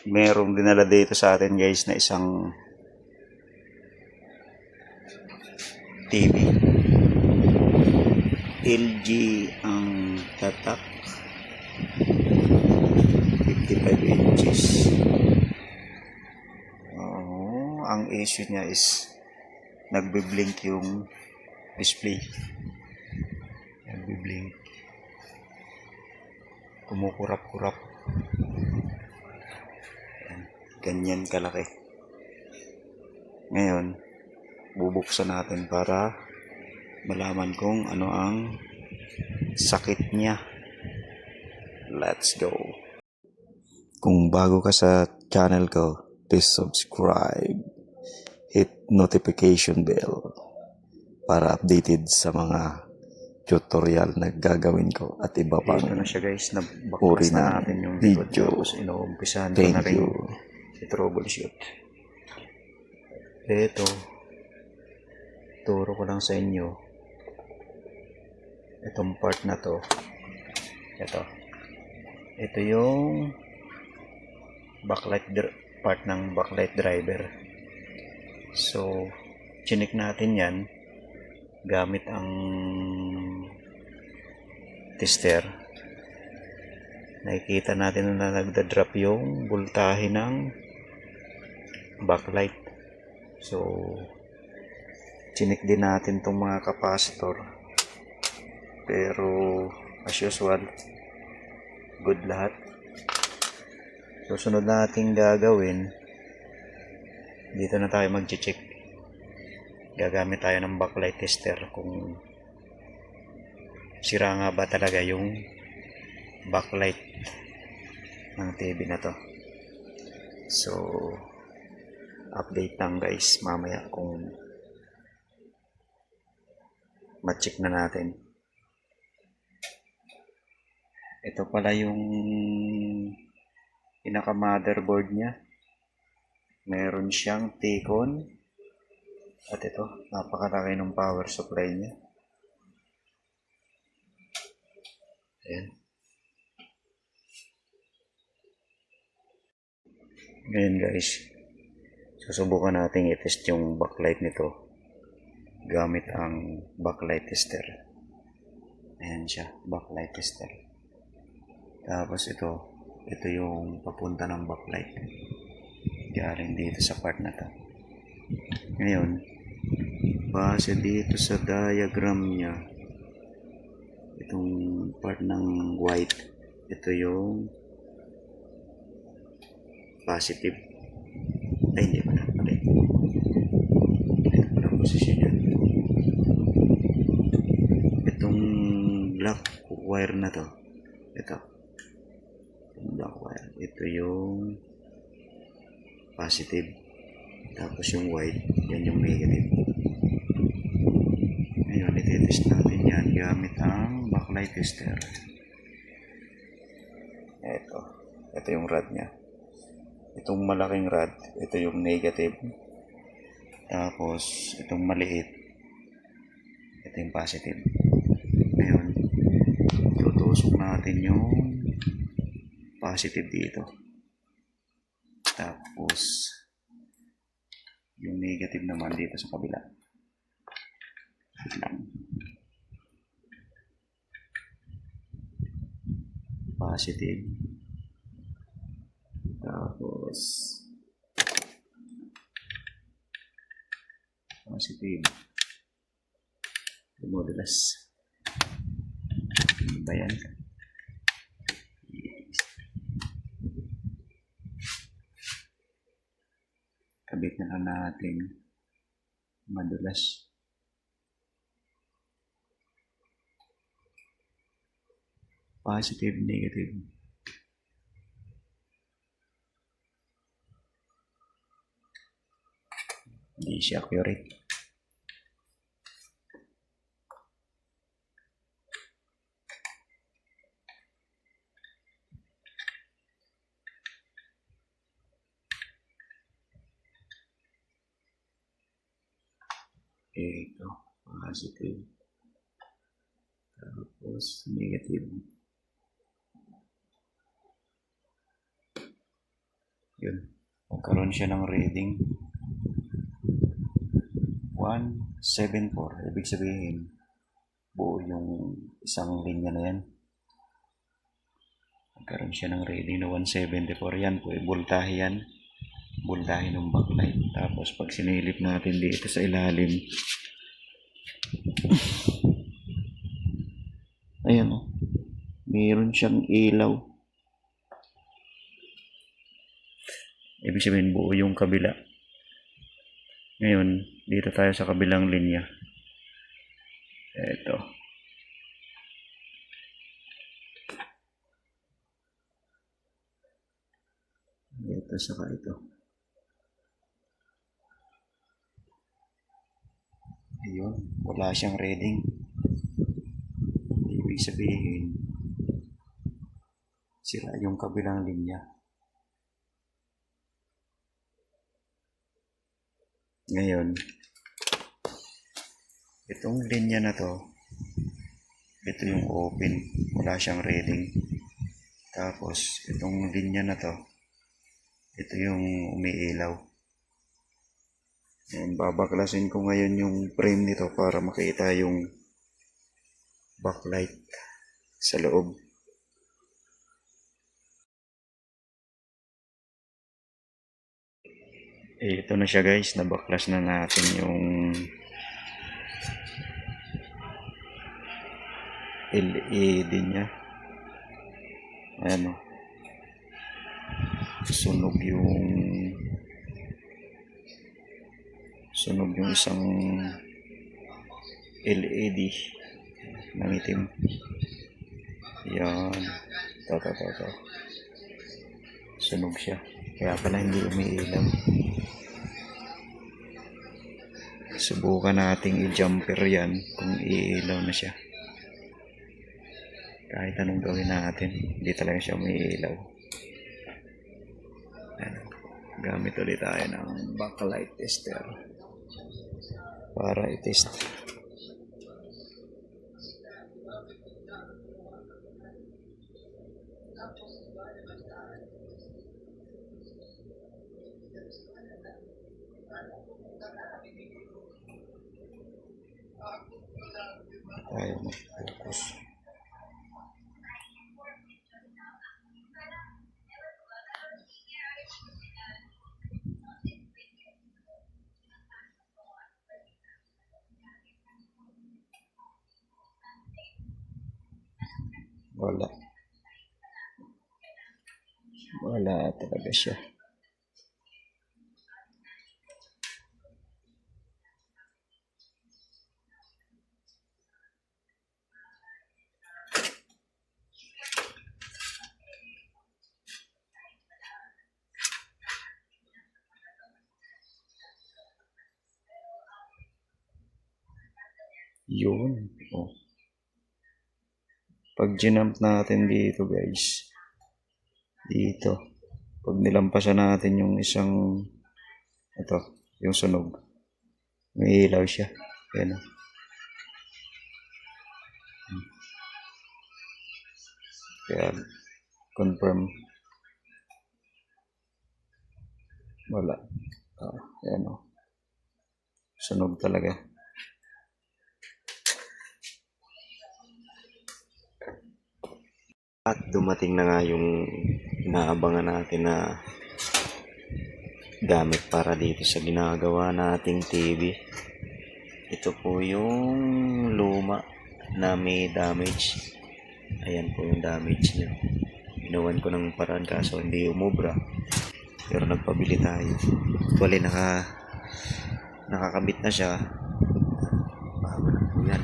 Merong dinala dito sa atin guys na isang TV. LG ang tatak. 55 inches. Ang issue niya is nagbi-blink yung display. Nagbi-blink. Kumukurap-kurap. Ganyan kalaki. Ngayon, bubuksan natin para malaman kung ano ang sakit niya. Let's go. Kung bago ka sa channel ko, please subscribe. Hit notification bell para updated sa mga tutorial na gagawin ko at iba pang Dito na siya guys, uri na ng natin yung likod. video. Tapos inuumpisahan ko na Thank rin you. i-troubleshoot. Ito, turo ko lang sa inyo itong part na to. Ito yung part ng backlight driver. So, chinik natin yan gamit ang tester. Nakikita natin na nagda-drop yung voltahe ng backlight. So, chinik din natin itong mga capacitor. Pero, as usual, good lahat. Susunod natin gagawin, dito na tayo mag-check. Gagamit tayo ng backlight tester kung sira nga ba talaga yung backlight ng TV na to. So, update lang guys mamaya kung ma-check na natin. Ito pala yung pinaka motherboard niya. Meron siyang T-con at ito, napakalaki ng power supply niya. Ayan. Ngayon guys, susubukan natin i-test yung backlight nito gamit ang backlight tester. Ayan siya, backlight tester. Tapos ito yung papunta ng backlight galing dito sa part na to. Ngayon, base dito sa diagram niya, itong part ng white, ito yung positive. Ay, hindi pa na pala. Ito pala ang posisyon niya. Itong black wire na to, ito black wire, ito yung positive, tapos yung white, yan yung negative. Ngayon, ititest natin yan gamit ang backlight tester. Ito yung rod nya, itong malaking rod, ito yung negative, tapos itong maliit, ito yung positive. Ngayon, tutusok natin yung positive dito, tapos yung negative naman dito sa kabila. Positive, tapos positive, dumodulas. Ano ba yan? Kabit na lang natin madulas. Positive, negative. Hindi siya accurate. Ito, positive. Tapos negative. Yun. Magkaroon siya ng reading 174. Ibig sabihin, buo yung isang linya na yan. Magkaroon siya ng reading na 174. Yan po, voltahe yan. Voltahe ng backlight. Tapos pag sinilip natin dito sa ilalim, ayan o, mayroon siyang ilaw. Ibig sabihin, buo yung kabila. Ngayon, dito tayo sa kabilang linya. Ito. Ito saka ito. Ayun, wala siyang reading. Ibig sabihin, sira yung kabilang linya. Ngayon, itong linya na to, ito yung open, wala siyang reading. Tapos, itong linya na to, ito yung umiilaw. Ayan, babaklasin ko ngayon yung frame nito para makita yung backlight sa loob. Ito na siya guys, nabaklas na natin yung LED niya. Ayan o. Sunog yung isang LED ng itim. Yan. Ito. Sunog siya. Kaya pala hindi umiilaw. Subukan nating i-jumper yan kung iilaw na siya. Kahit anong gawin natin, hindi talaga siya umiilaw. Gamit ulit tayo ng backlight tester para i-test. Tayo mag-focus. Wala talaga siya. Yun. Oh. Pag ginamp natin dito guys, dito, pag nilampasan natin yung isang, ito, yung sunog, may ilaw siya. Ayan o. Kaya, confirm. Wala. Ayan o. Sunog talaga. At dumating na nga yung inaabangan natin na gamit para dito sa ginagawa nating TV. Ito po yung luma na may damage. Ayan po yung damage niya. Ginawan ko ng paraan kaso hindi umubra. Pero nagpabili tayo. Actually nakakabit na siya. Bago na po yan.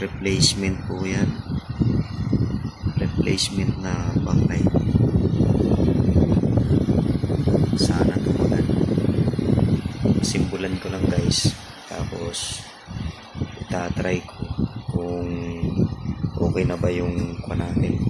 Replacement po yan. Replacement na backlight. Sana tumulan. Simpulan ko lang guys. Tapos itatry ko kung okay na ba yung kuha natin.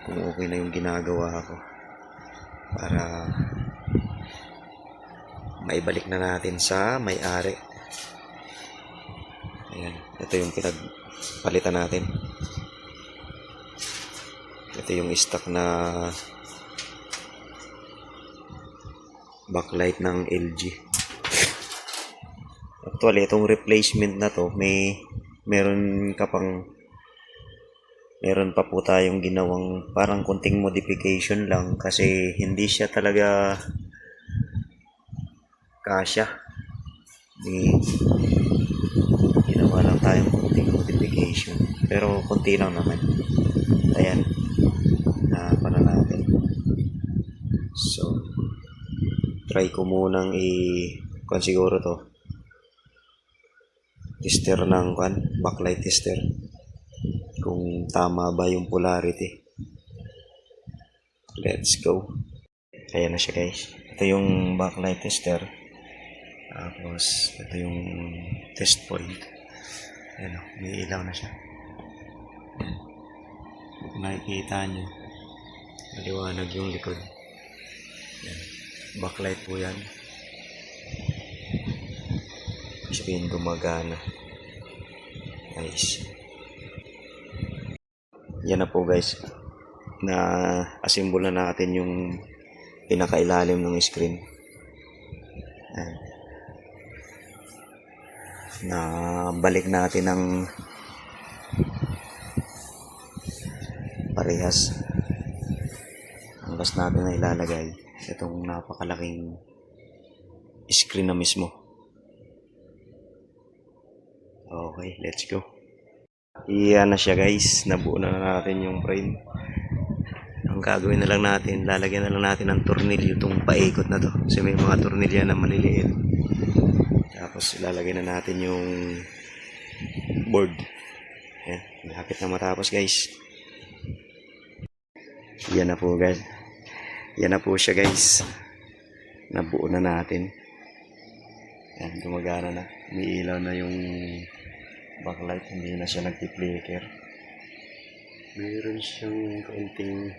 Kung okay na yung ginagawa ko. Para maibalik na natin sa may-ari. Ayan. Ito yung pinagpalitan natin. Ito yung stock na backlight ng LG. Actually, itong replacement na to, meron pa po tayong ginawang parang konting modification lang kasi hindi siya talaga kasya. Ginawa lang tayong konting modification. Pero konti lang naman. Ayan. Para natin. So, try ko munang kung siguro to. Tester ng backlight tester. Kung tama ba yung polarity. Let's go. Ayan na siya guys. Ito yung backlight tester. Tapos, ito yung test point. Ayan o, may ilaw na siya. Ayan. Kung nakikita nyo, maliwanag yung likod. Ayan. Backlight po yan. Sabihin gumagana. Nice. Yan na po guys. Na-assemble na natin yung pinakailalim ng screen. Ayan. Na balik natin ng parehas. Ang last natin na ilalagay itong napakalaking screen na mismo. Okay, let's go. Iyan na siya guys. Nabuo na natin yung frame. Ang gagawin na lang natin, lalagyan na lang natin ng tornilyo itong paikot na to. Kasi may mga tornilyo na maliliit. Tapos ilalagay na natin yung board. Ayan, malapit na matapos guys. Yan na po guys. Yan na po siya guys. Nabuo na natin. Ayan, gumagana na. May ilaw na yung backlight. Hindi na siya nagti-flicker. Mayroon siyang kaunting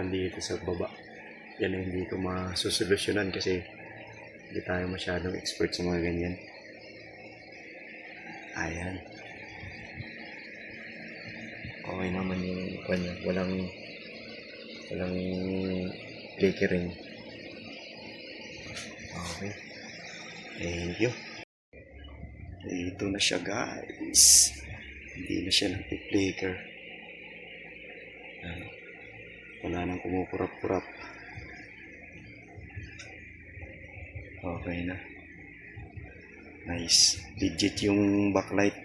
dito sa baba. Yan ay hindi ko masusolusyonan kasi hindi tayo masyadong expert sa mga ganyan. Ayan. Okay naman yung kanya. Walang flickering. Okay. Thank you. Ito na siya guys. Hindi na siya nag-flicker. Wala nang kumukurap-kurap. Okay na. Nice. Legit yung backlight.